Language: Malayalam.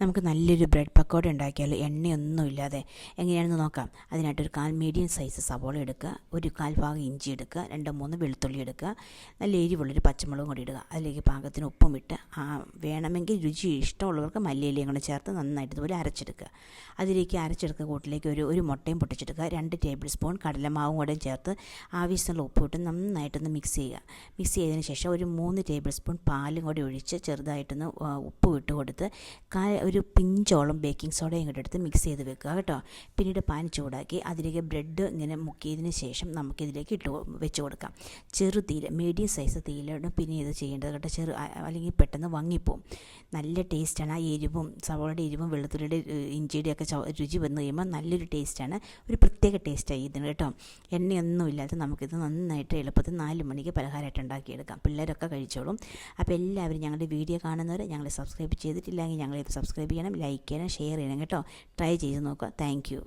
നമുക്ക് നല്ലൊരു ബ്രെഡ് പക്കോട ഉണ്ടാക്കിയാൽ എണ്ണയൊന്നുമില്ലാതെ എങ്ങനെയാണെന്ന് നോക്കാം. അതിനായിട്ടൊരു മീഡിയം സൈസ് സവോള എടുക്കുക, ഒരു ഭാഗം ഇഞ്ചി എടുക്കുക, 2-3 വെളുത്തുള്ളി എടുക്കുക, നല്ല എരിവുള്ളൊരു പച്ചമുളകും കൂടി ഇടുക. അതിലേക്ക് പാകത്തിന് ഉപ്പും ഇട്ട് വേണമെങ്കിൽ രുചി ഇഷ്ടമുള്ളവർക്ക് മല്ലിയിലയും കൂടെ ചേർത്ത് നന്നായിട്ട് ഇതുപോലെ അരച്ചെടുക്കുക. അതിലേക്ക് അരച്ചെടുക്കുക കൂട്ടിലേക്ക് ഒരു മുട്ടയും പൊട്ടിച്ചെടുക്കുക, 2 ടേബിൾ സ്പൂൺ കടലമാവും കൂടെ ചേർത്ത് ആവശ്യമുള്ള ഉപ്പ് ഇട്ട് നന്നായിട്ടൊന്ന് മിക്സ് ചെയ്യുക. മിക്സ് ചെയ്തതിന് ശേഷം ഒരു 3 ടേബിൾ സ്പൂൺ പാലും കൂടി ഒഴിച്ച് ചെറുതായിട്ടൊന്ന് ഉപ്പ് ഇട്ട് കൊടുത്ത് ഒരു പിഞ്ചോളം ബേക്കിംഗ് സോഡയും കൂടെ എടുത്ത് മിക്സ് ചെയ്ത് വെക്കുക കേട്ടോ. പിന്നീട് പാൻ ചൂടാക്കി അതിലേക്ക് ബ്രെഡ് ഇങ്ങനെ മുക്കിയതിന് ശേഷം നമുക്കിതിലേക്ക് വെച്ച് കൊടുക്കാം. തീയില് മീഡിയം സൈസ് തീയിലാണ് പിന്നെ ഇത് ചെയ്യേണ്ടത് കേട്ടോ. അല്ലെങ്കിൽ പെട്ടെന്ന് വങ്ങിപ്പോവും. നല്ല ടേസ്റ്റാണ്. ആ എരിവും സവോളയുടെ എരിവും വെളുത്തുള്ളിയുടെ ഇഞ്ചിയുടെ ഒക്കെ രുചി വന്നു കഴിയുമ്പോൾ നല്ലൊരു ടേസ്റ്റാണ്. ഒരു പ്രത്യേക ടേസ്റ്റായി ഇതിന് കേട്ടോ. എണ്ണയൊന്നുമില്ലാതെ നമുക്കിത് നന്നായിട്ട് എളുപ്പത്തിൽ 4 മണിക്ക് പലഹാരമായിട്ട് ഉണ്ടാക്കിയെടുക്കാം. പിള്ളേരൊക്കെ കഴിച്ചോളും. അപ്പോൾ എല്ലാവരും ഞങ്ങളുടെ വീഡിയോ കാണുന്നവർ ഞങ്ങളെ സബ്സ്ക്രൈബ് ചെയ്തിട്ടില്ലെങ്കിൽ ഞങ്ങളെ സബ്സ്ക്രൈബ് ചെയ്യണം, ലൈക്ക് ചെയ്യണം, ഷെയർ ചെയ്യണം കേട്ടോ. ട്രൈ ചെയ്ത് നോക്കുക. Thank you.